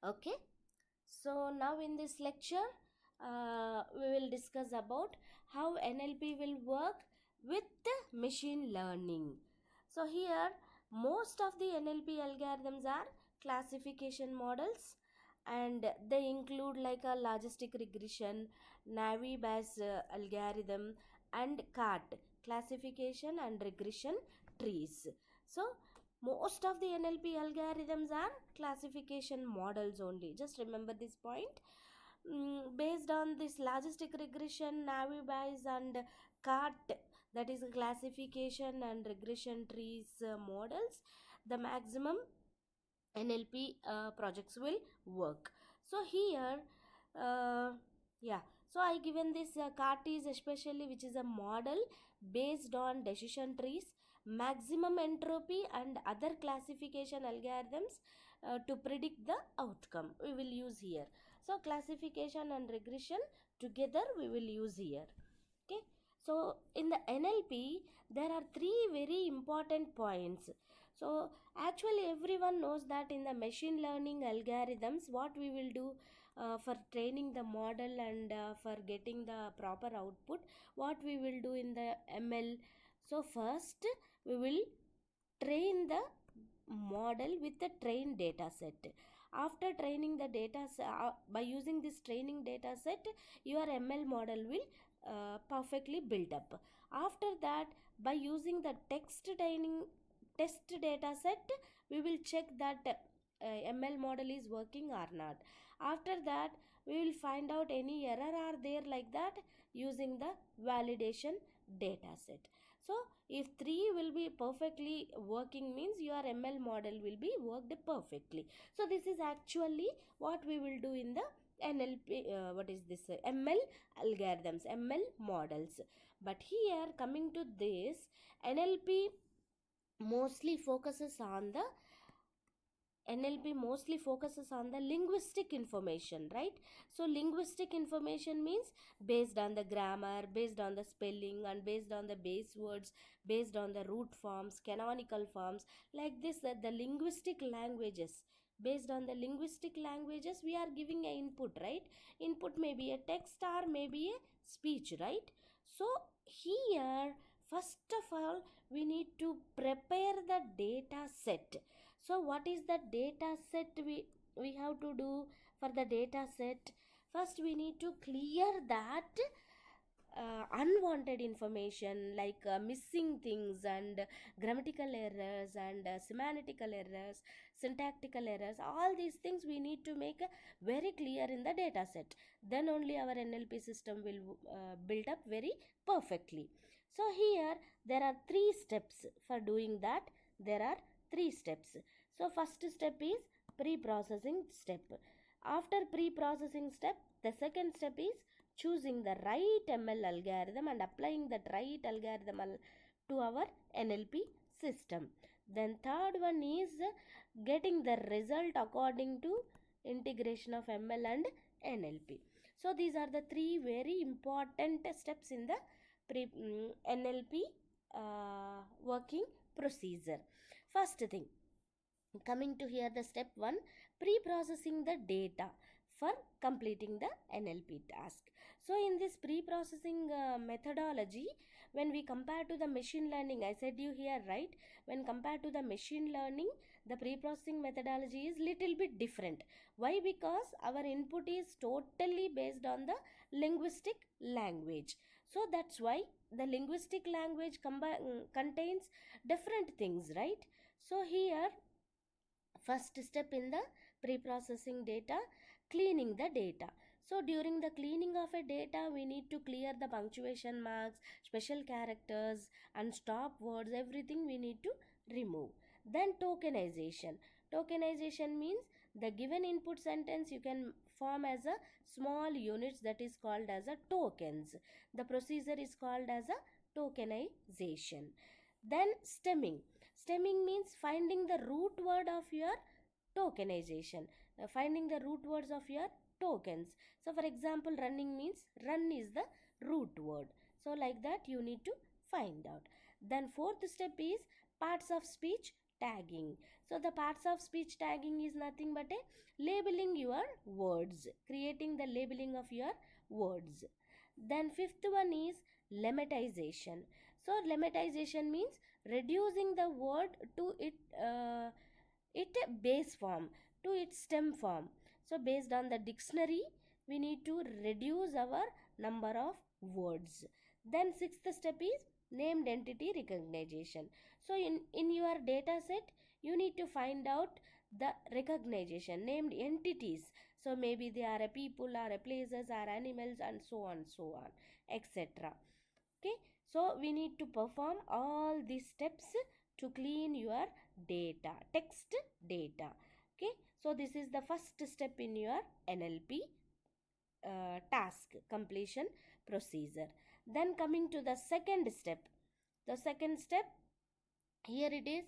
Okay, so now in this lecture we will discuss about how NLP will work with the machine learning. So here most of the NLP algorithms are classification models, and they include like a logistic regression, Navi Bayes algorithm, and CART, classification and regression trees. So most of the NLP algorithms are classification models only. Just remember this point. Based on this logistic regression, Navi Bayes, and CART, that is classification and regression trees models, the maximum NLP projects will work. So here, uh, yeah, so I given this CART is especially, which is a model based on decision trees, maximum entropy, and other classification algorithms to predict the outcome we will use here. So classification and regression together we will use here. Okay, so in the NLP there are three very important points. So actually everyone knows that in the machine learning algorithms, what we will do for training the model and for getting the proper output, what we will do in the ML. So first we will train the model with the trained data set. After training the data by using this training data set, your ML model will perfectly built up. After that, by using the text training test data set, we will check that ML model is working or not. After that, we will find out any error are there, like that, using the validation data set. So if 3 will be perfectly working, means your ML model will be worked perfectly. So this is actually what we will do in the NLP, what is this, ML algorithms, ML models. But here coming to this, NLP mostly focuses on the NLP mostly focuses on the linguistic information, right? So linguistic information means based on the grammar, based on the spelling, and based on the base words, based on the root forms, canonical forms, like this, the linguistic languages. Based on the linguistic languages, we are giving a input, right? Input may be a text or maybe a speech, right? So here, first of all, we need to prepare the data set. So what is the data set we have to do for the data set? First we need to clear that unwanted information, like missing things, and grammatical errors, and semantical errors, syntactical errors. All these things we need to make very clear in the data set. Then only our NLP system will build up very perfectly. So here there are three steps for doing that. There are three steps. So first step is pre-processing step. After pre-processing step, the second step is choosing the right ML algorithm and applying that right algorithm to our NLP system. Then third one is getting the result according to integration of ML and NLP. So these are the three very important steps in the NLP working procedure. First thing, coming to here, the step 1, pre-processing the data for completing the NLP task. So in this pre-processing methodology, when we compare to the machine learning, I said you here, right, when compared to the machine learning, the pre-processing methodology is little bit different. Why? Because our input is totally based on the linguistic language. So that's why the linguistic language contains different things, right? So here, first step in the pre-processing data, cleaning the data. So during the cleaning of a data, we need to clear the punctuation marks, special characters, and stop words, everything we need to remove. Then tokenization. Tokenization means the given input sentence you can form as a small units, that is called as a tokens. The procedure is called as a tokenization. Then stemming. Stemming means finding the root word of your tokenization, finding the root words of your tokens. So for example, running means run is the root word. So like that you need to find out. Then fourth step is parts of speech tagging. So the parts of speech tagging is nothing but a labeling your words, creating the labeling of your words. Then fifth one is lemmatization. So lemmatization means reducing the word to it base form, to its stem form. So based on the dictionary, we need to reduce our number of words. Then sixth step is named entity recognition. So in your data set, you need to find out the recognition, named entities. So maybe they are a people, or a places, or animals, and so on, etc. Okay, so we need to perform all these steps to clean your data, text data. Okay, so this is the first step in your NLP task completion procedure. Then coming to the second step, the second step, here it is.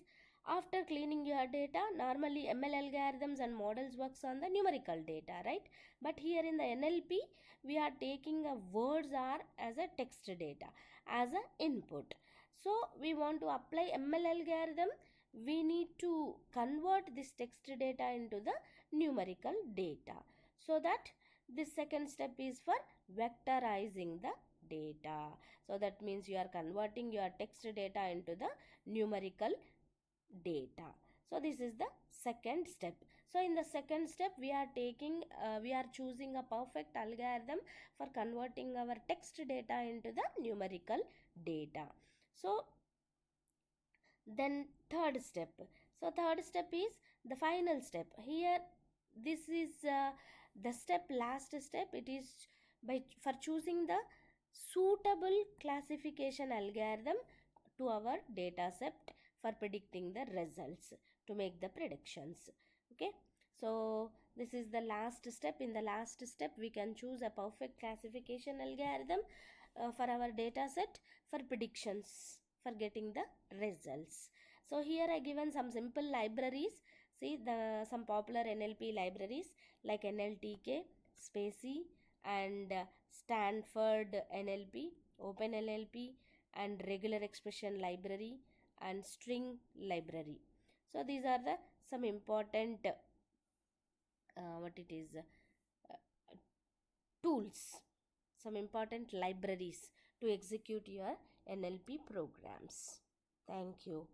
After cleaning your data, normally ML algorithms and models works on the numerical data, right? But here in the NLP, we are taking a words are as a text data as a input. So we want to apply ML algorithm, we need to convert this text data into the numerical data. So that this second step is for vectorizing the data. So that means you are converting your text data into the numerical data. So this is the second step. So in the second step, we are choosing a perfect algorithm for converting our text data into the numerical data. So then third step, so third step is the final step. Here this is the step, last step. It is by for choosing the suitable classification algorithm to our data set for predicting the results, to make the predictions. Okay, so this is the last step. In the last step, we can choose a perfect classification algorithm for our data set for predictions, for getting the results. So here I given some simple libraries. See the some popular NLP libraries like NLTK, Spacey, and Stanford NLP, Open NLP, and Regular Expression Library, and String Library. So these are the some important what it is tools, some important libraries to execute your NLP programs. Thank you.